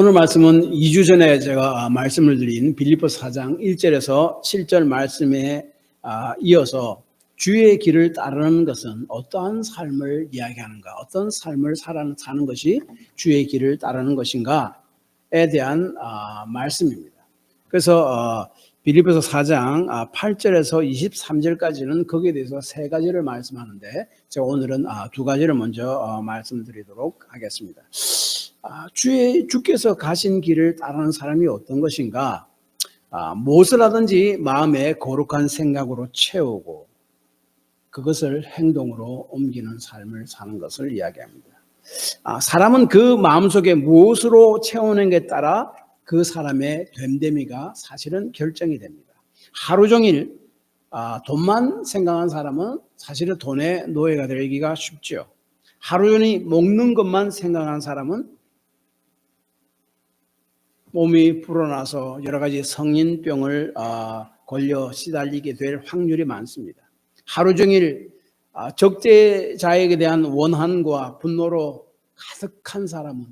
오늘 말씀은 2주 전에 제가 말씀을 드린 빌립보서 4장 1절에서 7절 말씀에 이어서 주의 길을 따르는 것은 어떠한 삶을 이야기하는가, 어떤 삶을 사는 것이 주의 길을 따르는 것인가에 대한 말씀입니다. 그래서 빌립보서 4장 8절에서 23절까지는 거기에 대해서 세 가지를 말씀하는데 제가 오늘은 두 가지를 먼저 말씀드리도록 하겠습니다. 주께서 가신 길을 따르는 사람이 어떤 것인가? 무엇을 하든지 마음에 거룩한 생각으로 채우고 그것을 행동으로 옮기는 삶을 사는 것을 이야기합니다. 사람은 그 마음속에 무엇으로 채우는 게 따라 그 사람의 됨됨이가 사실은 결정이 됩니다. 하루 종일 돈만 생각한 사람은 사실은 돈의 노예가 되기가 쉽죠. 하루 종일 먹는 것만 생각한 사람은 몸이 불어나서 여러 가지 성인병을 걸려 시달리게 될 확률이 많습니다. 하루 종일 적재자에게 대한 원한과 분노로 가득한 사람은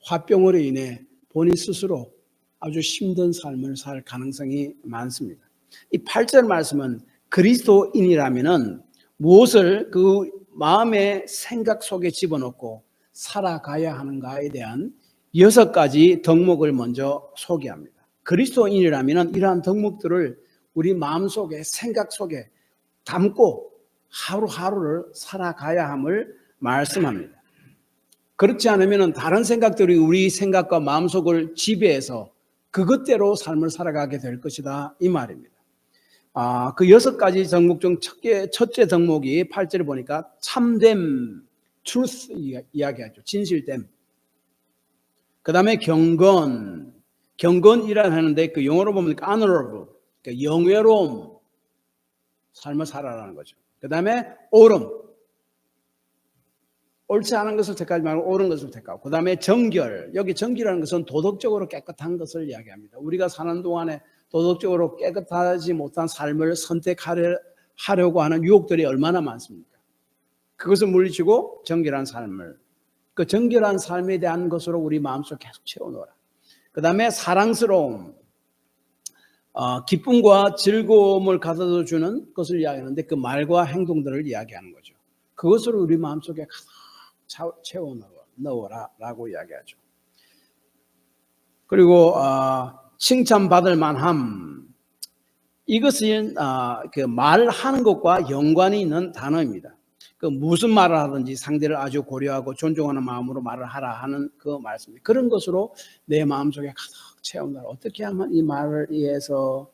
화병으로 인해 본인 스스로 아주 힘든 삶을 살 가능성이 많습니다. 이 8절 말씀은 그리스도인이라면 무엇을 그 마음의 생각 속에 집어넣고 살아가야 하는가에 대한 6가지 덕목을 먼저 소개합니다. 그리스도인이라면 이러한 덕목들을 우리 마음속에 생각 속에 담고 하루하루를 살아가야 함을 말씀합니다. 그렇지 않으면 다른 생각들이 우리 생각과 마음속을 지배해서 그것대로 삶을 살아가게 될 것이다 이 말입니다. 그 6가지 덕목 중 첫째 덕목이 8절에 보니까 참됨, truth 이야기하죠. 진실됨. 그 다음에 경건이라 하는데 그 영어로 보면 honorable, 그러니까 영예로움, 삶을 살아라는 거죠. 그 다음에 옳음, 옳지 않은 것을 택하지 말고 옳은 것을 택하고, 그 다음에 정결, 여기 정결이라는 것은 도덕적으로 깨끗한 것을 이야기합니다. 우리가 사는 동안에 도덕적으로 깨끗하지 못한 삶을 선택하려고 하는 유혹들이 얼마나 많습니까? 그것을 물리치고 정결한 삶을, 그 정결한 삶에 대한 것으로 우리 마음속에 계속 채워놓으라. 그 다음에 사랑스러움, 기쁨과 즐거움을 가져다 주는 것을 이야기하는데 그 말과 행동들을 이야기하는 거죠. 그것으로 우리 마음속에 가득 채워넣어라라고 이야기하죠. 그리고 칭찬받을 만함, 이것은 그 말하는 것과 연관이 있는 단어입니다. 그 무슨 말을 하든지 상대를 아주 고려하고 존중하는 마음으로 말을 하라 하는 그 말씀입니다. 그런 것으로 내 마음속에 가득 채운다. 어떻게 하면 이 말을 이해해서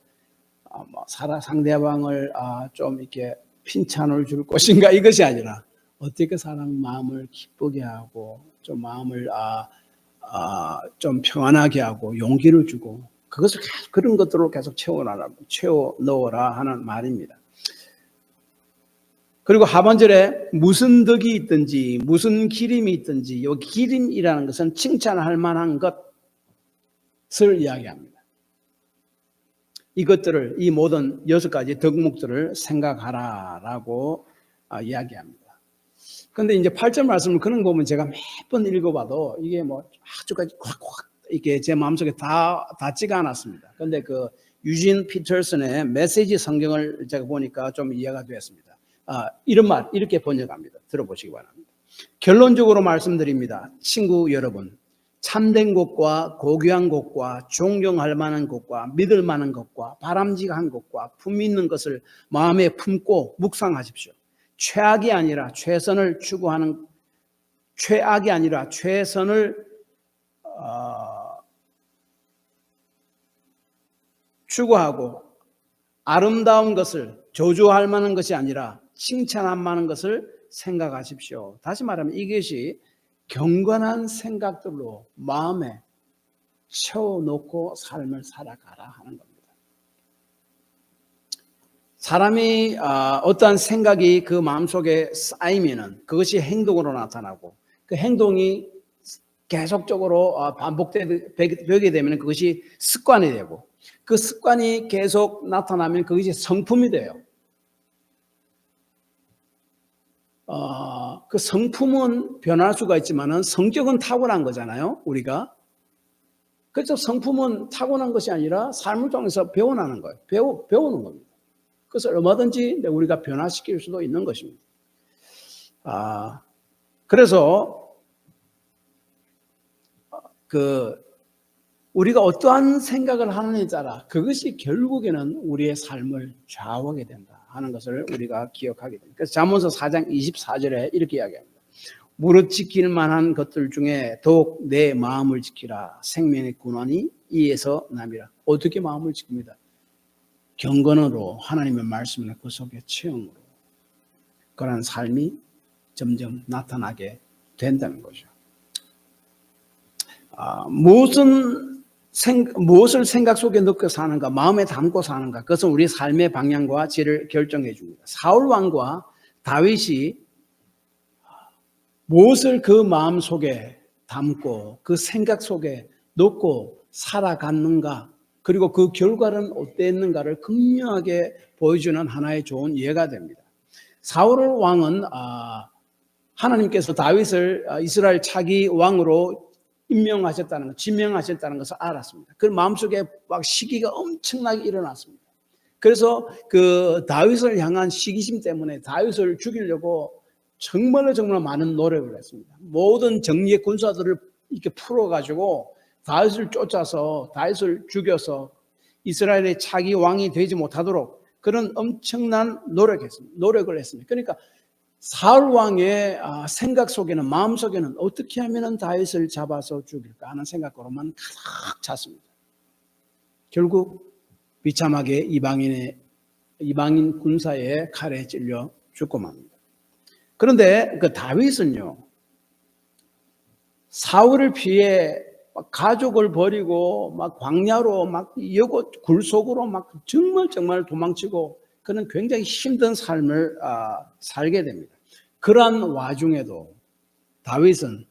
상대방을 좀 이렇게 핀찬을 줄 것인가 이것이 아니라 어떻게 사람 마음을 기쁘게 하고 좀 마음을 좀 평안하게 하고 용기를 주고 그것을 계속 그런 것들로 계속 채워 넣어라 하는 말입니다. 그리고 하반절에 무슨 덕이 있든지 무슨 기림이 있든지 이 기림이라는 것은 칭찬할 만한 것을 이야기합니다. 이것들을 이 모든 6가지 덕목들을 생각하라라고 이야기합니다. 그런데 이제 8절 말씀을 그런 거 보면 제가 몇 번 읽어봐도 이게 뭐 아주까지 확 이게 제 마음속에 다 닿지가 않았습니다. 그런데 그 유진 피터슨의 메시지 성경을 제가 보니까 좀 이해가 되었습니다. 이런 말 이렇게 번역합니다. 들어보시기 바랍니다. 결론적으로 말씀드립니다. 친구 여러분, 참된 것과 고귀한 것과 존경할 만한 것과 믿을 만한 것과 바람직한 것과 품위 있는 것을 마음에 품고 묵상하십시오. 최악이 아니라 최선을 추구하는 최악이 아니라 최선을 추구하고 아름다운 것을 저주할 만한 것이 아니라 칭찬할 만한 것을 생각하십시오. 다시 말하면 이것이 경건한 생각들로 마음에 채워놓고 삶을 살아가라 하는 겁니다. 사람이 어떠한 생각이 그 마음속에 쌓이면은 그것이 행동으로 나타나고 그 행동이 계속적으로 반복되게 되면 그것이 습관이 되고 그 습관이 계속 나타나면 그것이 성품이 돼요. 그 성품은 변할 수가 있지만은 성격은 타고난 거잖아요, 우리가. 그래서 성품은 타고난 것이 아니라 삶을 통해서 배워나는 거예요. 배우는 겁니다. 그래서 얼마든지 우리가 변화시킬 수도 있는 것입니다. 그래서 우리가 어떠한 생각을 하느냐에 따라 그것이 결국에는 우리의 삶을 좌우하게 된다 하는 것을 우리가 기억하게 됩니다. 그래서 잠언서 4장 24절에 이렇게 이야기합니다. 무릇 지킬 만한 것들 중에 더욱 내 마음을 지키라. 생명의 근원이 이에서 남이라. 어떻게 마음을 지킵니다? 경건으로 하나님의 말씀을 그 속에 체험으로 그런 삶이 점점 나타나게 된다는 거죠. 무엇을 생각 속에 넣고 사는가, 마음에 담고 사는가, 그것은 우리 삶의 방향과 질을 결정해 줍니다. 사울 왕과 다윗이 무엇을 그 마음 속에 담고 그 생각 속에 넣고 살아갔는가, 그리고 그 결과는 어땠는가를 극명하게 보여주는 하나의 좋은 예가 됩니다. 사울 왕은 하나님께서 다윗을 이스라엘 차기 왕으로 임명하셨다는 것, 지명하셨다는 것을 알았습니다. 그 마음속에 막 시기가 엄청나게 일어났습니다. 그래서 그 다윗을 향한 시기심 때문에 다윗을 죽이려고 정말 많은 노력을 했습니다. 모든 정예 군사들을 이렇게 풀어가지고 다윗을 쫓아서 다윗을 죽여서 이스라엘의 차기 왕이 되지 못하도록 그런 엄청난 노력을 했습니다. 그러니까 사울 왕의 생각 속에는, 마음 속에는 어떻게 하면 다윗을 잡아서 죽일까 하는 생각으로만 가득 찼습니다. 결국 비참하게 이방인 군사의 칼에 찔려 죽고 맙니다. 그런데 그 다윗은요, 사울을 피해 가족을 버리고 막 광야로 막 굴 속으로 막 정말 도망치고 그는 굉장히 힘든 삶을 살게 됩니다. 그러한 와중에도 다윗은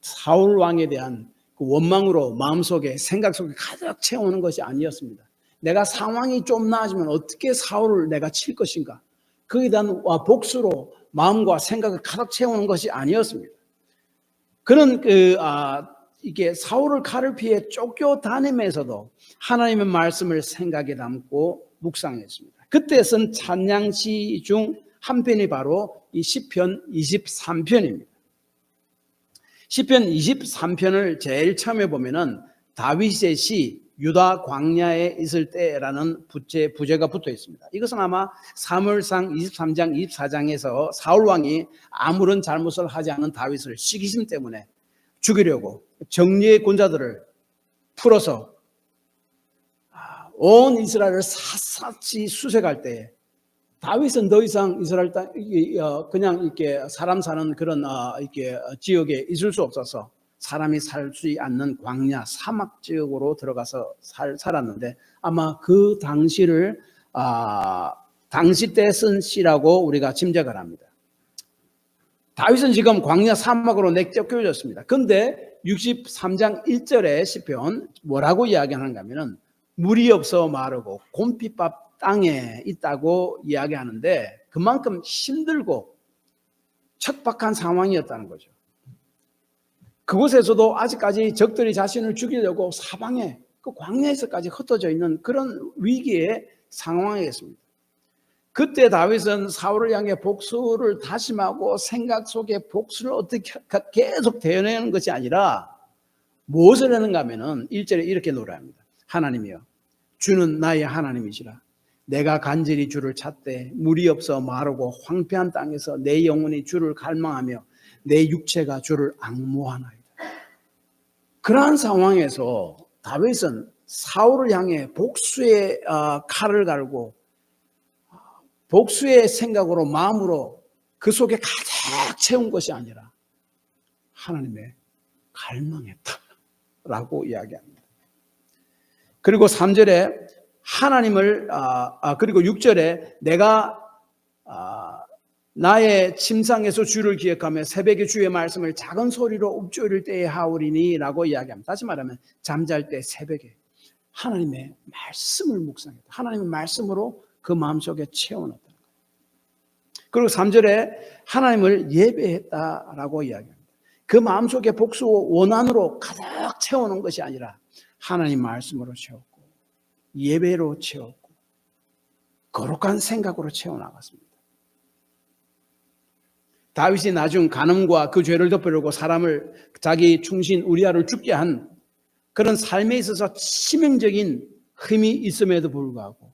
사울 왕에 대한 그 원망으로 마음속에 생각 속에 가득 채우는 것이 아니었습니다. 내가 상황이 좀 나아지면 어떻게 사울을 내가 칠 것인가, 거기에 대한 복수로 마음과 생각을 가득 채우는 것이 아니었습니다. 그는 이게 사울을 칼을 피해 쫓겨다니면서도 하나님의 말씀을 생각에 담고 묵상했습니다. 그때 쓴 찬양시 중 한 편이 바로 이 시편 23편입니다. 시편 23편을 제일 처음에 보면은 다윗의 시 유다 광야에 있을 때라는 부제가 붙어 있습니다. 이것은 아마 사무엘상 23장 24장에서 사울 왕이 아무런 잘못을 하지 않은 다윗을 시기심 때문에 죽이려고 정예의 군자들을 풀어서 온 이스라엘을 샅샅이 수색할 때 다윗은 더 이상 이스라엘 땅 그냥 이렇게 사람 사는 그런 이렇게 지역에 있을 수 없어서 사람이 살지 않는 광야 사막 지역으로 들어가서 살았는데 아마 그 당시를 당시 때 쓴 시라고 우리가 짐작을 합니다. 다윗은 지금 광야 사막으로 내쫓겨졌습니다. 그런데 63장 1절의 시편 뭐라고 이야기하는가 하면은 물이 없어 마르고 곰핍밥 땅에 있다고 이야기하는데 그만큼 힘들고 척박한 상황이었다는 거죠. 그곳에서도 아직까지 적들이 자신을 죽이려고 사방에 그 광야에서까지 흩어져 있는 그런 위기의 상황이었습니다. 그때 다윗은 사울을 향해 복수를 다짐하고 생각 속에 복수를 어떻게 계속 대해내는 것이 아니라 무엇을 하는가 하면은 1절에 이렇게 노래합니다. 하나님이여 주는 나의 하나님이시라. 내가 간절히 주를 찾되 물이 없어 마르고 황폐한 땅에서 내 영혼이 주를 갈망하며 내 육체가 주를 앙모하나이다. 그러한 상황에서 다윗은 사울을 향해 복수의 칼을 갈고 복수의 생각으로 마음으로 그 속에 가득 채운 것이 아니라 하나님의 갈망했다라고 이야기합니다. 그리고 3절에 하나님을 그리고 6절에 내가 나의 침상에서 주를 기억하며 새벽에 주의 말씀을 작은 소리로 읊조릴 때에 하오리니 라고 이야기합니다. 다시 말하면 잠잘 때 새벽에 하나님의 말씀을 묵상했다. 하나님의 말씀으로 그 마음속에 채워넣었다. 그리고 3절에 하나님을 예배했다라고 이야기합니다. 그 마음속에 복수 원한으로 가득 채워놓은 것이 아니라 하나님 말씀으로 채웠고 예배로 채웠고 거룩한 생각으로 채워나갔습니다. 다윗이 나중 간음과 그 죄를 덮으려고 사람을 자기 충신 우리아를 죽게 한 그런 삶에 있어서 치명적인 힘이 있음에도 불구하고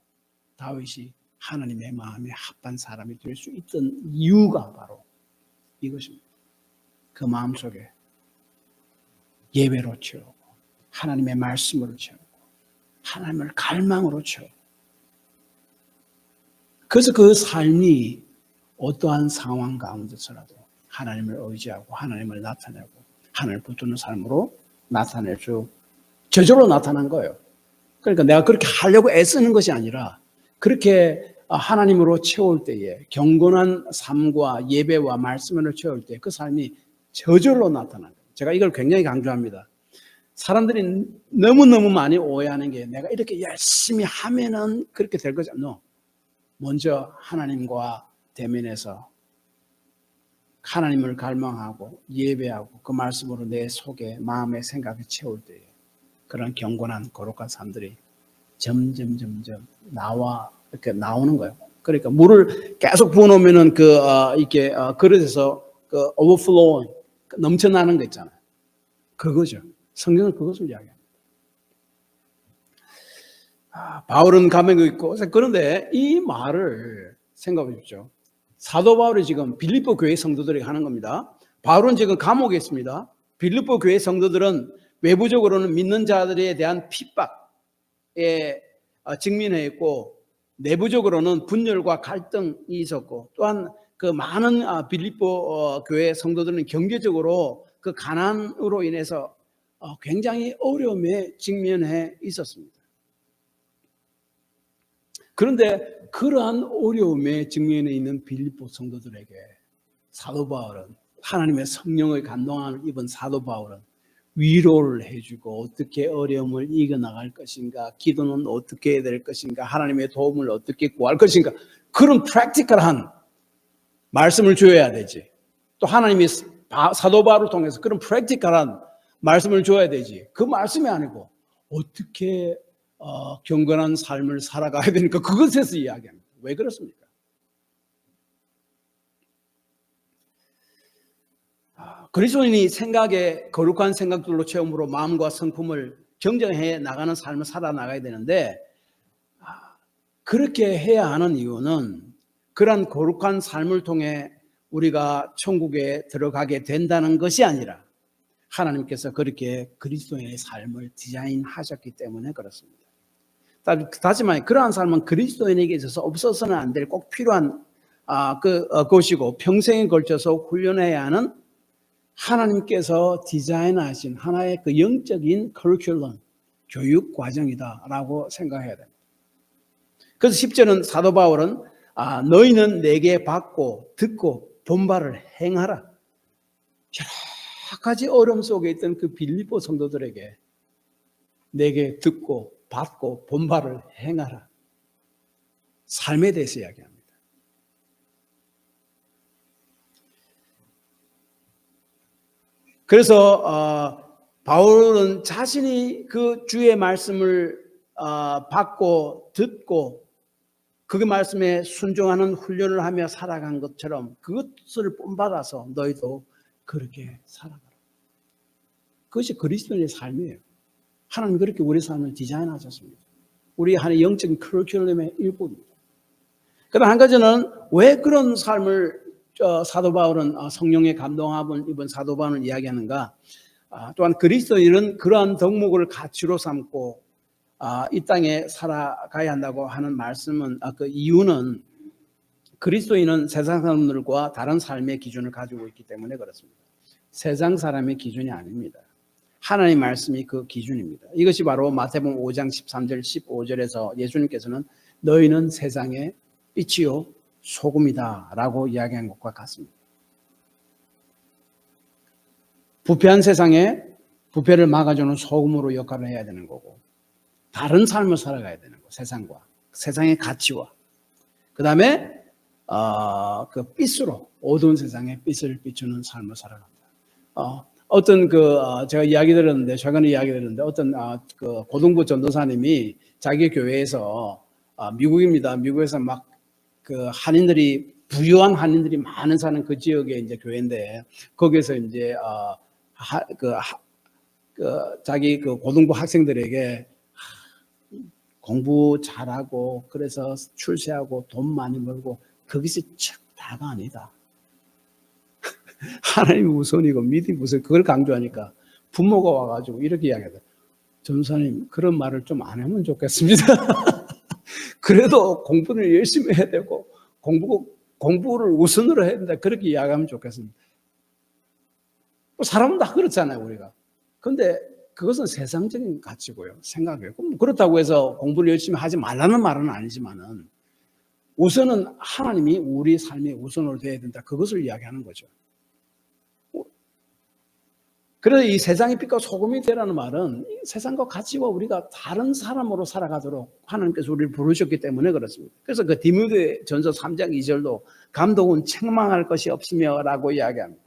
다윗이 하나님의 마음에 합한 사람이 될 수 있던 이유가 바로 이것입니다. 그 마음속에 예배로 채우고 하나님의 말씀으로 채우고 하나님을 갈망으로 채우고 그래서 그 삶이 어떠한 상황 가운데서라도 하나님을 의지하고 하나님을 나타내고 하나님을 붙드는 삶으로 나타낼 수 저절로 나타난 거예요. 그러니까 내가 그렇게 하려고 애쓰는 것이 아니라 그렇게 하나님으로 채울 때에 경건한 삶과 예배와 말씀으로 채울 때 그 삶이 저절로 나타나는 거예요. 제가 이걸 굉장히 강조합니다. 사람들이 너무너무 많이 오해하는 게 내가 이렇게 열심히 하면은 그렇게 될 거지 않나. 먼저 하나님과 대면해서 하나님을 갈망하고 예배하고 그 말씀으로 내 속에 마음의 생각을 채울 때에 그런 경건한 거룩한 삶들이 점점 이렇게 나오는 거예요. 그러니까 물을 계속 부어놓으면은 이렇게 그릇에서 overflowing 넘쳐나는 거 있잖아요. 그거죠. 성경은 그것을 이야기합니다. 바울은 감옥에 있고 그런데 이 말을 생각해 보십시오. 사도 바울이 지금 빌립보 교회 성도들에게 하는 겁니다. 바울은 지금 감옥에 있습니다. 빌립보 교회 성도들은 외부적으로는 믿는 자들에 대한 핍박에 직면해 있고 내부적으로는 분열과 갈등이 있었고 또한 그 많은 빌립보 교회 성도들은 경제적으로 그 가난으로 인해서 굉장히 어려움에 직면해 있었습니다. 그런데 그러한 어려움에 직면해 있는 빌립보 성도들에게 사도 바울은 하나님의 성령의 감동을 입은 사도 바울은 위로를 해주고 어떻게 어려움을 이겨나갈 것인가, 기도는 어떻게 해야 될 것인가, 하나님의 도움을 어떻게 구할 것인가 그런 프랙티컬한 말씀을 줘야 되지. 또 하나님이 사도 바울을 통해서 그런 프랙티컬한 말씀을 줘야 되지. 그 말씀이 아니고 어떻게 경건한 삶을 살아가야 되니까 그것에서 이야기합니다. 왜 그렇습니까? 그리스도인이 생각에 거룩한 생각들로 체험으로 마음과 성품을 정정해 나가는 삶을 살아나가야 되는데 그렇게 해야 하는 이유는 그런 거룩한 삶을 통해 우리가 천국에 들어가게 된다는 것이 아니라 하나님께서 그렇게 그리스도인의 삶을 디자인하셨기 때문에 그렇습니다. 다시 말해 그러한 삶은 그리스도인에게 있어서 없어서는 안 될 꼭 필요한 것이고 평생에 걸쳐서 훈련해야 하는 하나님께서 디자인하신 하나의 그 영적인 커리큘럼, 교육 과정이다라고 생각해야 됩니다. 그래서 10절은 사도 바울은 너희는 내게 받고 듣고 본바를 행하라. 여러 가지 어려움 속에 있던 그 빌립보 성도들에게 내게 듣고 받고 본바를 행하라. 삶에 대해서 이야기합니다. 그래서 바울은 자신이 그 주의 말씀을 받고 듣고 그 말씀에 순종하는 훈련을 하며 살아간 것처럼 그것을 본받아서 너희도 그렇게 살아가라. 그것이 그리스도인의 삶이에요. 하나님 그렇게 우리 삶을 디자인하셨습니다. 우리 하나의 영적인 커리큘럼의 일부입니다. 그다음 한 가지는 왜 그런 삶을 사도 바울은 성령의 감동함을 입은 사도 바울은 이야기하는가? 또한 그리스도인은 그러한 덕목을 가치로 삼고 이 땅에 살아가야 한다고 하는 말씀은 그 이유는 그리스도인은 세상 사람들과 다른 삶의 기준을 가지고 있기 때문에 그렇습니다. 세상 사람의 기준이 아닙니다. 하나님의 말씀이 그 기준입니다. 이것이 바로 마태복음 5장 13절 15절에서 예수님께서는 너희는 세상의 빛이요 소금이다 라고 이야기한 것과 같습니다. 부패한 세상에 부패를 막아주는 소금으로 역할을 해야 되는 거고 다른 삶을 살아가야 되는 거 세상과 세상의 가치와 그 다음에 그 빛으로 어두운 세상에 빛을 비추는 삶을 살아갑니다. 어떤 제가 이야기 들었는데, 최근에 이야기 들었는데, 어떤 그 고등부 전도사님이 자기 교회에서, 미국입니다. 미국에서 막 그 한인들이, 부유한 한인들이 많은 사는 그 지역에 이제 교회인데, 거기서 이제 자기 그 고등부 학생들에게 공부 잘하고 그래서 출세하고 돈 많이 벌고 그것이 다가 아니다. 하나님이 우선이고 믿음이 우선, 그걸 강조하니까 부모가 와가지고 이렇게 이야기하더라고요. 전사님, 그런 말을 좀 안 하면 좋겠습니다. 그래도 공부를 열심히 해야 되고 공부를 우선으로 해야 된다, 그렇게 이야기하면 좋겠습니다. 사람은 다 그렇잖아요, 우리가. 근데 그것은 세상적인 가치고요, 생각이에요. 그렇다고 해서 공부를 열심히 하지 말라는 말은 아니지만은 우선은 하나님이 우리 삶의 우선으로 돼야 된다, 그것을 이야기하는 거죠. 그래서 이 세상의 빛과 소금이 되라는 말은 세상과 가치와 우리가 다른 사람으로 살아가도록 하나님께서 우리를 부르셨기 때문에 그렇습니다. 그래서 그 디모데전서 3장 2절도 감독은 책망할 것이 없으며 라고 이야기합니다.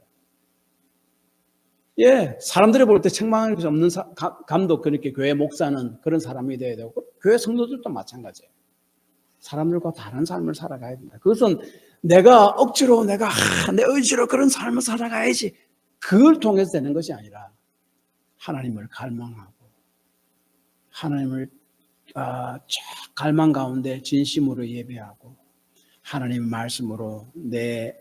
예, 사람들이 볼 때 책망할 것이 없는 감독, 그렇게 교회 목사는 그런 사람이 되어야 되고, 교회 성도들도 마찬가지예요. 사람들과 다른 삶을 살아가야 된다. 그것은 내가 억지로, 내 의지로 그런 삶을 살아가야지, 그걸 통해서 되는 것이 아니라 하나님을 갈망하고 하나님을 갈망 가운데 진심으로 예배하고 하나님의 말씀으로 내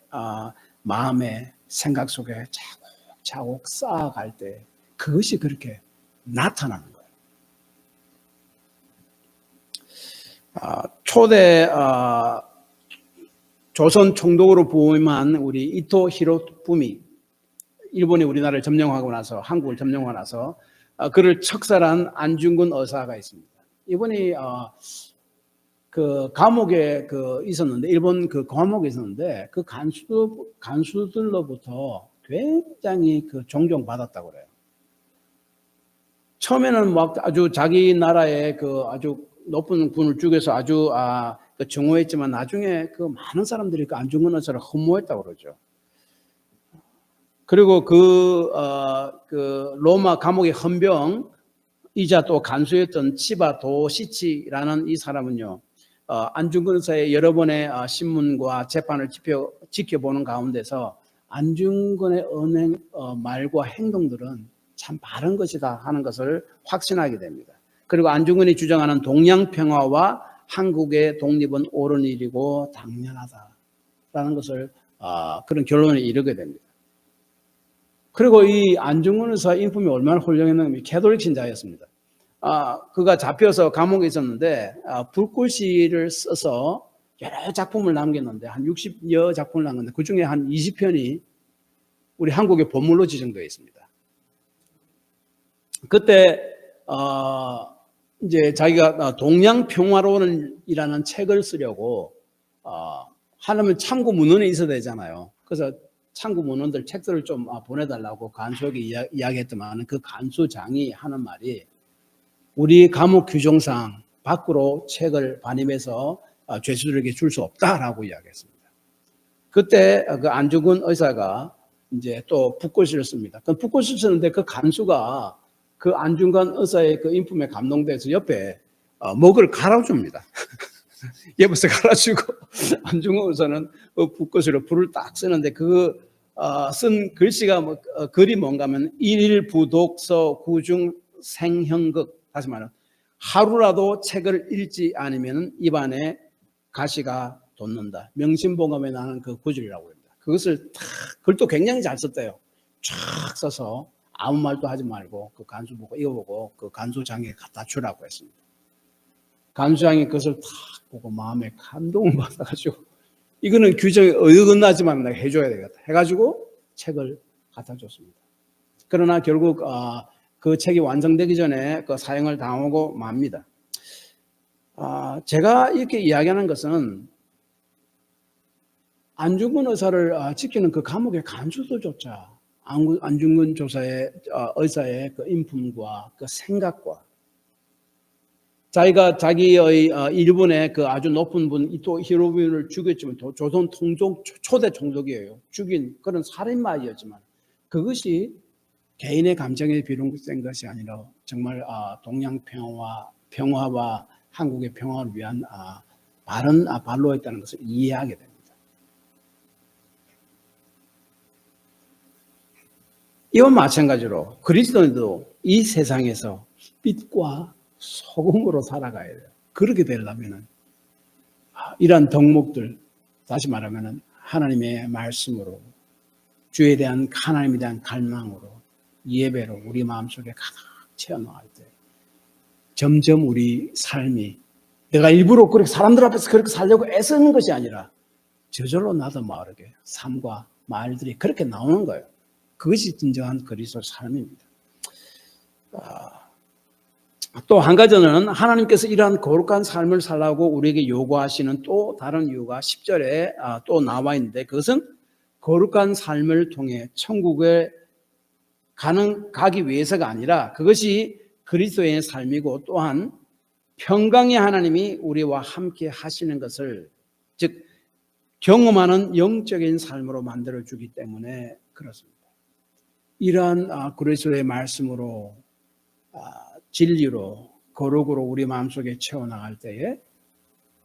마음의 생각 속에 차곡차곡 쌓아갈 때 그것이 그렇게 나타나는 거예요. 초대 조선 총독으로 부임한 우리 이토 히로부미, 일본이 우리나라를 점령하고 나서, 한국을 점령하고 나서 그를 척살한 안중근 의사가 있습니다. 이분이 그 감옥에 있었는데, 일본 그 감옥에 있었는데, 그 간수들로부터 굉장히 존경받았다고 그래요. 처음에는 막 아주 자기 나라의 아주 높은 군을 죽여서 아주 정오했지만, 나중에 많은 사람들이 안중근 의사를 흠모했다고 그러죠. 그리고 로마 감옥의 헌병이자 또 간수였던 치바 도시치라는 이 사람은요, 안중근 의사의 여러 번의 신문과 재판을 지켜보는 가운데서 안중근의 말과 행동들은 참 바른 것이다 하는 것을 확신하게 됩니다. 그리고 안중근이 주장하는 동양평화와 한국의 독립은 옳은 일이고 당연하다라는 것을 그런 결론에 이르게 됩니다. 그리고 이 안중근 의사 인품이 얼마나 훌륭했냐면 캐톨릭 신자였습니다. 그가 잡혀서 감옥에 있었는데 불꽃시를 써서 여러 작품을 남겼는데 한 60여 작품을 남겼는데 그중에 한 20편이 우리 한국의 보물로 지정되어 있습니다. 그때 이제 자기가 동양평화론이라는 책을 쓰려고 하려면 참고 문헌에 있어야 되잖아요. 그래서 참고 문헌들 책들을 좀 보내달라고 간수에게 이야기했더만, 그 간수장이 하는 말이 우리 감옥 규정상 밖으로 책을 반입해서 죄수들에게 줄 수 없다라고 이야기했습니다. 그때 그 안중근 의사가 이제 또 붓글씨를 씁니다. 그 붓글씨를 쓰는데 그 간수가 그 안중근 의사의 그 인품에 감동돼서 옆에 먹을 갈아줍니다. 옆에서 갈아주고 안중근 의사는 그 붓글씨로 불을 딱 쓰는데 쓴 글씨가 글이 뭔가 하면 일부독서 구중생형극, 다시 말하면 하루라도 책을 읽지 않으면 입안에 가시가 돋는다. 명심보감에 나는 그 구절이라고 합니다. 그것을 글도 굉장히 잘 썼대요. 쫙 써서 아무 말도 하지 말고 그 간수 보고 읽어보고 그 간수장에 갖다 주라고 했습니다. 간수장이 그것을 탁 보고 마음에 감동을 받아가지고 이거는 규정에 어긋나지만 내가 해줘야 되겠다 해가지고 책을 갖다 줬습니다. 그러나 결국 그 책이 완성되기 전에 그 사형을 당하고 맙니다. 제가 이렇게 이야기하는 것은 안중근 의사를 지키는 그 감옥의 간수들조차 안중근 의사의 그 인품과 그 생각과 자기가 자기의 일본의 그 아주 높은 분 이토 히로부미를 죽였지만 조선 초대 총독이에요. 죽인 그런 살인마였지만 그것이 개인의 감정에 비롯된 것이 아니라 정말 동양 평화와 한국의 평화를 위한 바른 발로였다는 것을 이해하게 됩니다. 이와 마찬가지로 그리스도인도 이 세상에서 빛과 소금으로 살아가야 돼요. 그렇게 되려면 이러한 덕목들, 다시 말하면 하나님의 말씀으로, 주에 대한 하나님에 대한 갈망으로, 예배로 우리 마음속에 가득 채워나갈 때 점점 우리 삶이, 내가 일부러 그렇게 사람들 앞에서 그렇게 살려고 애쓰는 것이 아니라 저절로 나도 모르게 삶과 말들이 그렇게 나오는 거예요. 그것이 진정한 그리스도 삶입니다. 또 한 가지는 하나님께서 이러한 거룩한 삶을 살라고 우리에게 요구하시는 또 다른 이유가 10절에 또 나와 있는데, 그것은 거룩한 삶을 통해 천국에 가기 위해서가 아니라 그것이 그리스도의 삶이고, 또한 평강의 하나님이 우리와 함께 하시는 것을, 즉 경험하는 영적인 삶으로 만들어주기 때문에 그렇습니다. 이러한 그리스도의 말씀으로, 진리로, 거룩으로 우리 마음속에 채워나갈 때에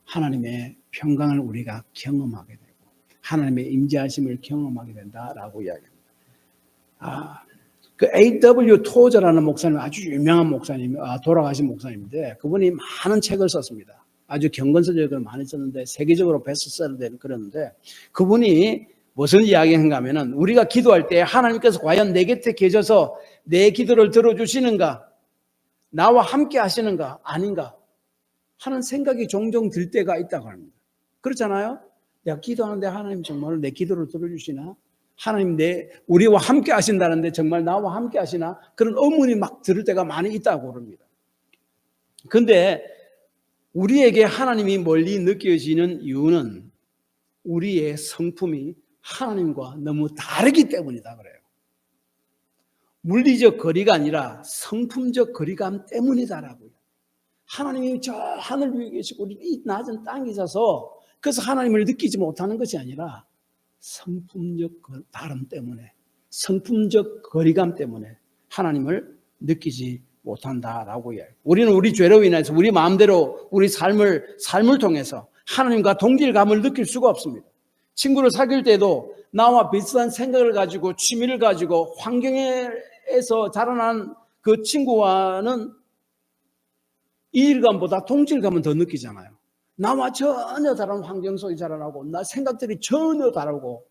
하나님의 평강을 우리가 경험하게 되고 하나님의 임재하심을 경험하게 된다라고 이야기합니다. 그 A.W. 토저라는 목사님, 아주 유명한 목사님, 돌아가신 목사님인데 그분이 많은 책을 썼습니다. 아주 경건서적을 많이 썼는데 세계적으로 베스트셀러된 그랬는데, 그분이 무슨 이야기인가 하면은 우리가 기도할 때 하나님께서 과연 내 곁에 계셔서 내 기도를 들어주시는가, 나와 함께 하시는가 아닌가 하는 생각이 종종 들 때가 있다고 합니다. 그렇잖아요? 내가 기도하는데 하나님 정말 내 기도를 들어주시나? 하나님 우리와 함께 하신다는데 정말 나와 함께 하시나? 그런 의문이 막 들을 때가 많이 있다고 그럽니다. 그런데 우리에게 하나님이 멀리 느껴지는 이유는 우리의 성품이 하나님과 너무 다르기 때문이다 그래요. 물리적 거리가 아니라 성품적 거리감 때문이다라고요. 하나님이 저 하늘 위에 계시고 우리 이 낮은 땅에 있어서, 그래서 하나님을 느끼지 못하는 것이 아니라 성품적 다름 때문에, 성품적 거리감 때문에 하나님을 느끼지 못한다라고 이야기해요. 우리는 우리 죄로 인해서 우리 마음대로 우리 삶을 통해서 하나님과 동질감을 느낄 수가 없습니다. 친구를 사귈 때도 나와 비슷한 생각을 가지고 취미를 가지고 환경에서 자라난 그 친구와는 이질감보다 동질감은 더 느끼잖아요. 나와 전혀 다른 환경 속에 자라나고 나 생각들이 전혀 다르고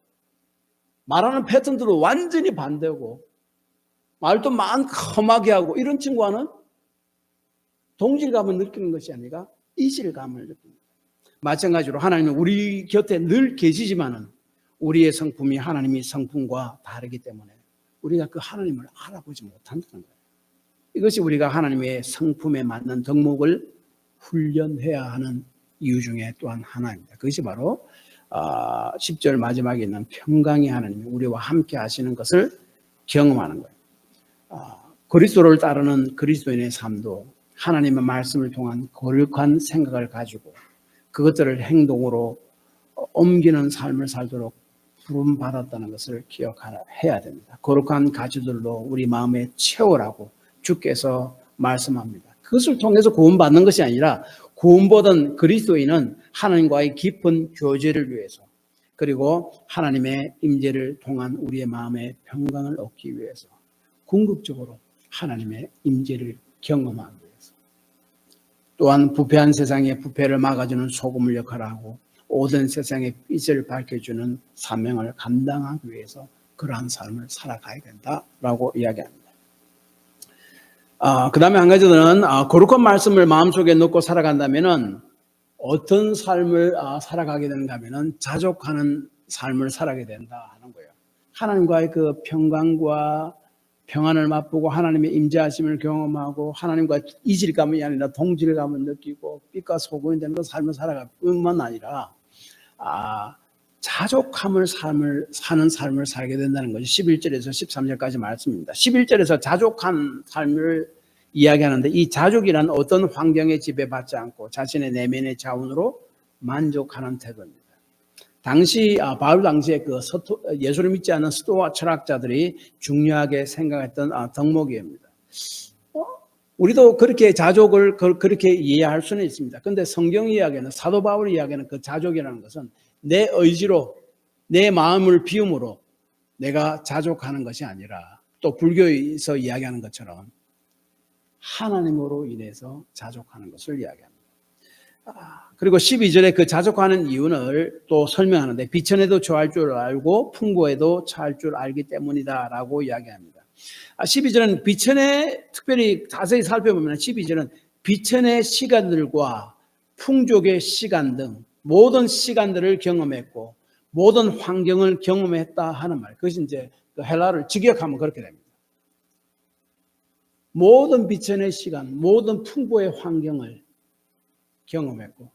말하는 패턴들도 완전히 반대고 말도 험하게 하고, 이런 친구와는 동질감을 느끼는 것이 아니라 이질감을 느낍니다. 마찬가지로 하나님은 우리 곁에 늘 계시지만은 우리의 성품이 하나님의 성품과 다르기 때문에 우리가 그 하나님을 알아보지 못한다는 거예요. 이것이 우리가 하나님의 성품에 맞는 덕목을 훈련해야 하는 이유 중에 또한 하나입니다. 그것이 바로 10절 마지막에 있는 평강의 하나님이 우리와 함께 하시는 것을 경험하는 거예요. 그리스도를 따르는 그리스도인의 삶도 하나님의 말씀을 통한 거룩한 생각을 가지고 그것들을 행동으로 옮기는 삶을 살도록 부름받았다는 것을 기억해야 됩니다. 거룩한 가지들로 우리 마음에 채우라고 주께서 말씀합니다. 그것을 통해서 구원받는 것이 아니라 구원받은 그리스도인은 하나님과의 깊은 교제를 위해서, 그리고 하나님의 임재를 통한 우리의 마음의 평강을 얻기 위해서 궁극적으로 하나님의 임재를 경험하기 위해서, 또한 부패한 세상의 부패를 막아주는 소금을 역할하고 오던 세상의 빛을 밝혀주는 사명을 감당하기 위해서 그러한 삶을 살아가야 된다라고 이야기합니다. 그 다음에 한 가지는 거룩한 말씀을 마음속에 넣고 살아간다면은 어떤 삶을 살아가게 되는가 하면은 자족하는 삶을 살아가게 된다 하는 거예요. 하나님과의 그 평강과 평안을 맛보고 하나님의 임재하심을 경험하고 하나님과 이질감이 아니라 동질감을 느끼고 빛과 소금이 되는 그 삶을 살아갈 뿐만 아니라 자족함을 사는 삶을 살게 된다는 것이 11절에서 13절까지 말씀입니다. 11절에서 자족한 삶을 이야기하는데, 이 자족이란 어떤 환경에 지배받지 않고 자신의 내면의 자원으로 만족하는 태도입니다. 바울 당시에 예수를 믿지 않는 스토아 철학자들이 중요하게 생각했던 덕목입니다. 우리도 그렇게 자족을 그렇게 이해할 수는 있습니다. 그런데 성경 이야기는, 사도 바울 이야기는 그 자족이라는 것은 내 의지로, 내 마음을 비움으로 내가 자족하는 것이 아니라, 또 불교에서 이야기하는 것처럼 하나님으로 인해서 자족하는 것을 이야기합니다. 그리고 12절에 그 자족하는 이유를 또 설명하는데, 비천에도 처할 줄 알고 풍부에도 처할 줄 알기 때문이다 라고 이야기합니다. 12절은 비천에, 특별히 자세히 살펴보면 12절은 비천의 시간들과 풍족의 시간 등 모든 시간들을 경험했고 모든 환경을 경험했다 하는 말. 그것이 이제 헬라를 직역하면 그렇게 됩니다. 모든 비천의 시간, 모든 풍부의 환경을 경험했고,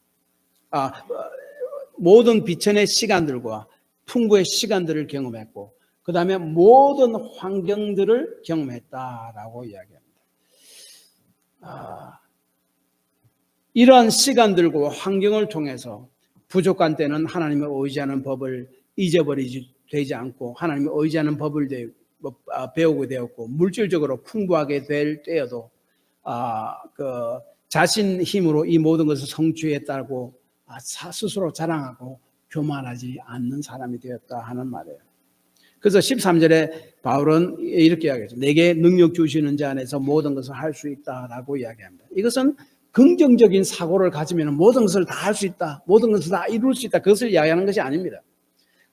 모든 비천의 시간들과 풍부의 시간들을 경험했고, 그 다음에 모든 환경들을 경험했다라고 이야기합니다. 이러한 시간들과 환경을 통해서 부족한 때는 하나님을 의지하는 법을 잊어버리지 되지 않고 하나님을 의지하는 법을 배우게 되었고, 물질적으로 풍부하게 될 때여도 자신 힘으로 이 모든 것을 성취했다고 스스로 자랑하고 교만하지 않는 사람이 되었다 하는 말이에요. 그래서 13절에 바울은 이렇게 이야기하죠. 내게 능력 주시는 자 안에서 모든 것을 할 수 있다라고 이야기합니다. 이것은 긍정적인 사고를 가지면 모든 것을 다 할 수 있다, 모든 것을 다 이룰 수 있다, 그것을 이야기하는 것이 아닙니다.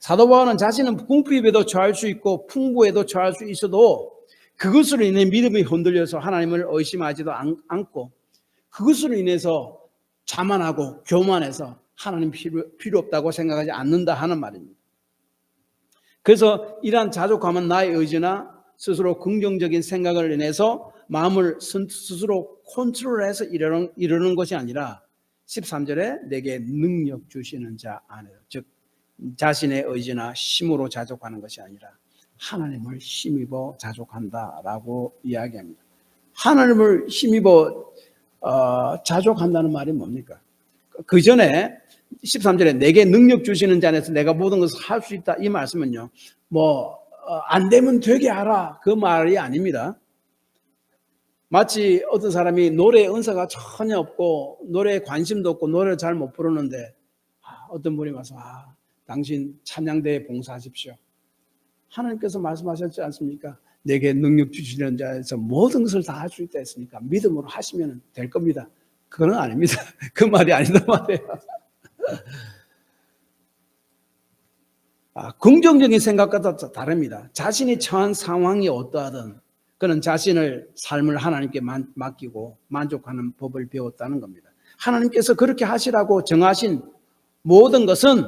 사도 바울은 자신은 궁핍에도 처할 수 있고 풍부에도 처할 수 있어도 그것으로 인해 믿음이 흔들려서 하나님을 의심하지도 않고, 그것으로 인해서 자만하고 교만해서 하나님 필요 없다고 생각하지 않는다 하는 말입니다. 그래서 이러한 자족함은 나의 의지나 스스로 긍정적인 생각을 인해서 마음을 스스로 컨트롤해서 이루는 것이 아니라 13절에 내게 능력 주시는 자 안에서, 즉 자신의 의지나 힘으로 자족하는 것이 아니라 하나님을 힘입어 자족한다라고 이야기합니다. 하나님을 힘입어 자족한다는 말이 뭡니까? 그 전에 13절에 내게 능력 주시는 자 안에서 내가 모든 것을 할 수 있다, 이 말씀은요, 안 되면 되게 하라, 그 말이 아닙니다. 마치 어떤 사람이 노래 은사가 전혀 없고 노래에 관심도 없고 노래를 잘 못 부르는데 어떤 분이 와서 당신 찬양대에 봉사하십시오. 하나님께서 말씀하셨지 않습니까? 내게 능력 주시는 자에서 모든 것을 다 할 수 있다 했으니까 믿음으로 하시면 될 겁니다. 그건 아닙니다. 그 말이 아니다 말이에요. 긍정적인 생각과 다릅니다. 자신이 처한 상황이 어떠하든 그는 자신을 삶을 하나님께 맡기고 만족하는 법을 배웠다는 겁니다. 하나님께서 그렇게 하시라고 정하신 모든 것은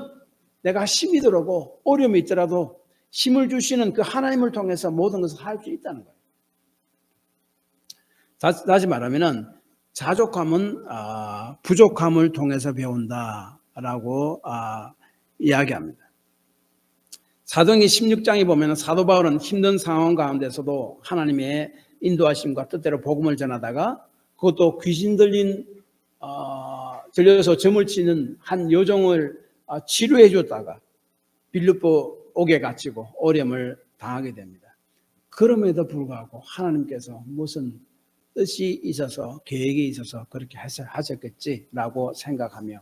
내가 힘이 들어오고 어려움이 있더라도 힘을 주시는 그 하나님을 통해서 모든 것을 할 수 있다는 거예요. 다시 말하면 자족함은 부족함을 통해서 배운다라고 이야기합니다. 사도행전 16장에 보면 사도 바울은 힘든 상황 가운데서도 하나님의 인도하심과 뜻대로 복음을 전하다가, 그것도 귀신 들려서 점을 치는 한 여종을 치료해 줬다가 빌립보 옥에 갇히고 어려움을 당하게 됩니다. 그럼에도 불구하고 하나님께서 무슨 뜻이 있어서, 계획이 있어서 그렇게 하셨겠지라고 생각하며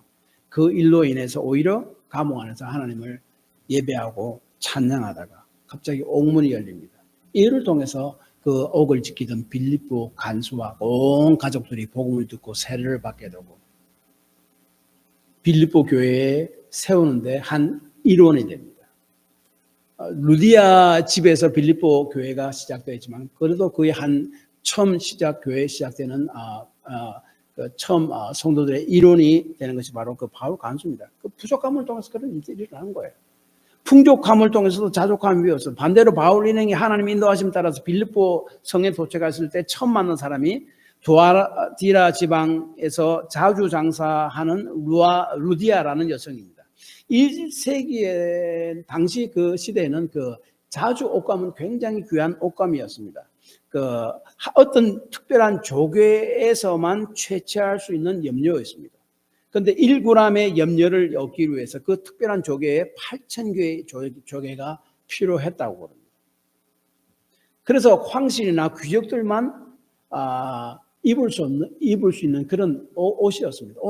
그 일로 인해서 오히려 감옥 안에서 하나님을 예배하고 찬양하다가 갑자기 옥문이 열립니다. 이를 통해서 그 옥을 지키던 빌립보 간수와 온 가족들이 복음을 듣고 세례를 받게 되고 빌립보 교회에 세우는데 한 일원이 됩니다. 루디아 집에서 빌립보 교회가 시작되었지만 그래도 그의 한 처음 교회 시작되는 처음 성도들의 일원이 되는 것이 바로 그 바울 간수입니다. 그 부족함을 통해서 그런 일들이 일어나는 거예요. 풍족함을 통해서도 자족함이 배웠어요. 반대로 바울 일행이 하나님 인도하심에 따라서 빌립보 성에 도착했을 때 처음 만난 사람이 두아디라 지방에서 자주 장사하는 루디아라는 여성입니다. 1세기에 당시 그 시대에는 그 자주 옷감은 굉장히 귀한 옷감이었습니다. 어떤 특별한 조계에서만 채취할 수 있는 염료였습니다. 그런데 1g의 염려를 얻기 위해서 그 특별한 조개에 8,000개의 조개가 필요했다고 그럽니다. 그래서 황실이나 귀족들만 입을 수 있는 그런 옷이었습니다.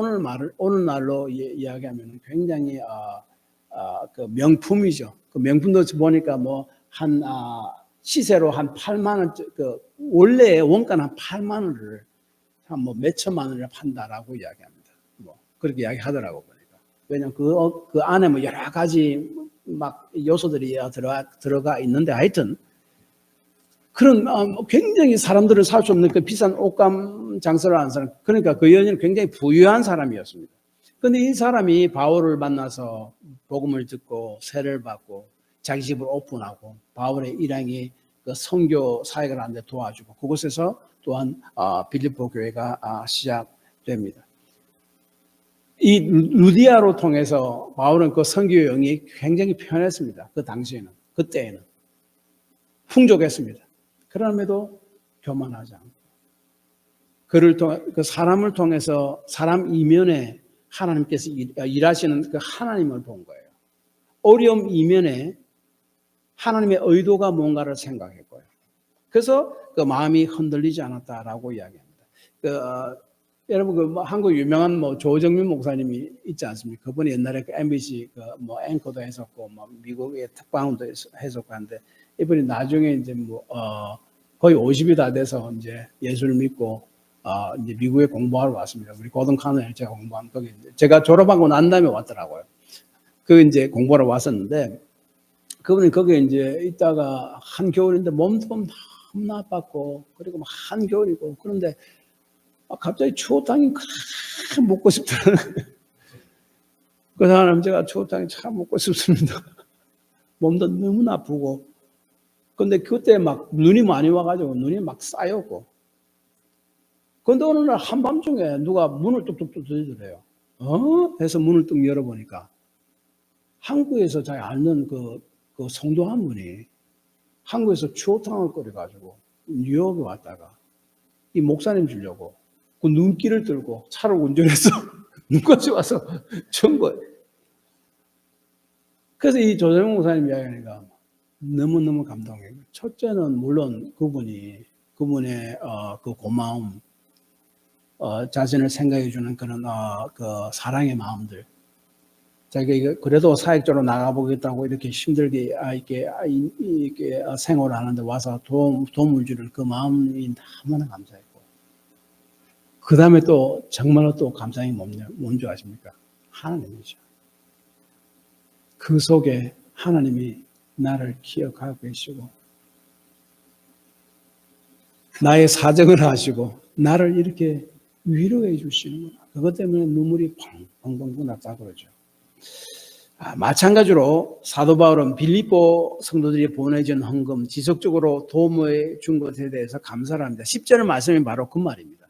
오늘날로 이야기하면 굉장히 그 명품이죠. 그 명품도 보니까 한 시세로 한 8만 원, 그 원래 원가는 한 8만 원을 한 몇천만 원을 판다라고 이야기합니다. 그렇게 이야기하더라고 보니까. 왜냐면 그 안에 여러 가지 막 요소들이 들어가 있는데 하여튼 그런 굉장히 사람들은 살 수 없는 그 비싼 옷감 장사를 하는 사람, 그러니까 그 여인은 굉장히 부유한 사람이었습니다. 그런데 이 사람이 바울을 만나서 복음을 듣고 세례를 받고 자기 집을 오픈하고 바울의 일행이 그 선교 사역을 하는데 도와주고 그곳에서 또한 빌립보 교회가 시작됩니다. 이 루디아로 통해서 바울은 그 선교 여행이 굉장히 편했습니다. 그 당시에는, 그때에는 풍족했습니다. 그럼에도 교만하지 않고 그 사람을 통해서 사람 이면에 하나님께서 일하시는 그 하나님을 본 거예요. 어려움 이면에 하나님의 의도가 뭔가를 생각했고요. 그래서 그 마음이 흔들리지 않았다라고 이야기합니다. 여러분 한국 유명한 조정민 목사님이 있지 않습니까? 그분이 옛날에 그 MBC 앵커도 했었고 미국의 특방도 했었고 한데 이분이 나중에 이제 거의 50이 다 돼서 이제 예수를 믿고 이제 미국에 공부하러 왔습니다. 우리 고등 카노에 제가 공부한 거기 제가 졸업하고 난 다음에 왔더라고요. 그 이제 공부하러 왔었는데 그분이 거기에 이제 있다가 한겨울인데 몸도 너무 나빴고 그리고 막 한겨울이고 그런데 갑자기 추어탕이 참 먹고 싶더라고요. 그 사람 제가 추어탕이 참 먹고 싶습니다. 몸도 너무 나쁘고 근데 그때 막 눈이 많이 와가지고 눈이 막 쌓였고 근데 어느 날 한밤중에 누가 문을 뚝뚝뚝 두드려요. 해서 문을 뚝 열어보니까 한국에서 잘 아는 그 성도 한 분이 한국에서 추어탕을 끓여가지고 뉴욕에 왔다가 이 목사님 주려고 그 눈길을 들고 차를 운전해서 눈까지 와서 준 거예요. 그래서 이 조정민 목사님 이야기하니까 너무너무 감동해요. 첫째는 물론 그분의 그 고마움, 자신을 생각해주는 그런 그 사랑의 마음들. 자기가 그래도 사역적으로 나가보겠다고 이렇게 힘들게 이렇게 생활을 하는데 와서 도움을 주는 그 마음이 너무나 감사했고. 그 다음에 또 정말로 또 감사한 게 뭔지 아십니까? 하나님이죠. 그 속에 하나님이 나를 기억하고 계시고 나의 사정을 하시고 나를 이렇게 위로해 주시는구나. 그것 때문에 눈물이 펑펑펑 났다고 그러죠. 마찬가지로 사도 바울은 빌립보 성도들이 보내준 헌금 지속적으로 도움을 준 것에 대해서 감사를 합니다. 10절 말씀이 바로 그 말입니다.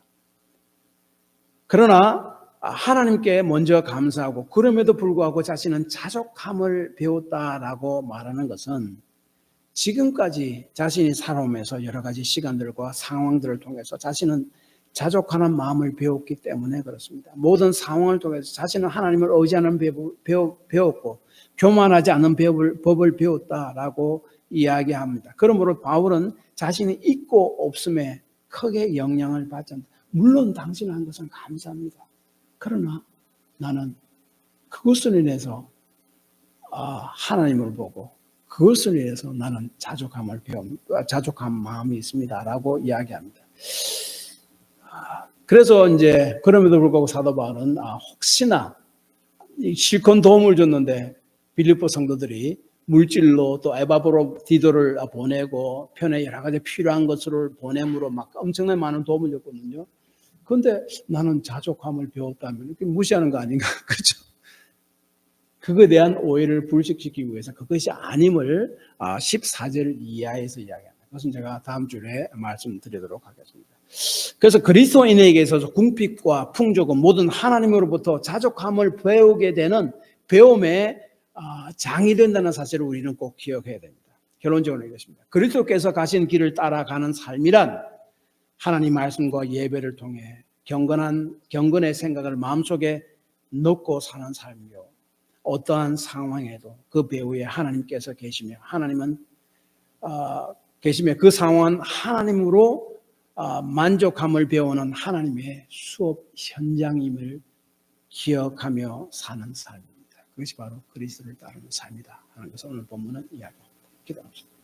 그러나 하나님께 먼저 감사하고 그럼에도 불구하고 자신은 자족함을 배웠다라고 말하는 것은 지금까지 자신이 살아오면서 여러 가지 시간들과 상황들을 통해서 자신은 자족하는 마음을 배웠기 때문에 그렇습니다. 모든 상황을 통해서 자신은 하나님을 의지하는 배웠고 교만하지 않는 법을 배웠다라고 이야기합니다. 그러므로 바울은 자신이 있고 없음에 크게 영향을 받지 않는다. 물론 당신이 한 것은 감사합니다. 그러나 나는 그것을 인해서 하나님을 보고 그것을 위해서 나는 자족한 마음이 있습니다라고 이야기합니다. 그래서 이제 그럼에도 불구하고 사도 바울은 혹시나 실컷 도움을 줬는데 빌립보 성도들이 물질로 또 에바브로디도를 보내고 편에 여러 가지 필요한 것을 보냄으로 막 엄청나게 많은 도움을 줬거든요. 그런데 나는 자족함을 배웠다면 이렇게 무시하는 거 아닌가? 그렇죠? 그거에 대한 오해를 불식시키기 위해서 그것이 아님을 14절 이하에서 이야기합니다. 그것은 제가 다음 주에 말씀드리도록 하겠습니다. 그래서 그리스도인에게 있어서 궁핍과 풍족은 모든 하나님으로부터 자족함을 배우게 되는 배움의 장이 된다는 사실을 우리는 꼭 기억해야 됩니다. 결론적으로 이것입니다. 그리스도께서 가신 길을 따라가는 삶이란 하나님 말씀과 예배를 통해 경건의 생각을 마음속에 놓고 사는 삶이요. 어떠한 상황에도 그 배후에 하나님께서 계시며 하나님은 계시며 그 상황은 하나님으로 만족함을 배우는 하나님의 수업 현장임을 기억하며 사는 삶입니다. 그것이 바로 그리스도를 따르는 삶이다 하는 것을 오늘 본문은 이야기합니다. 기도합시다.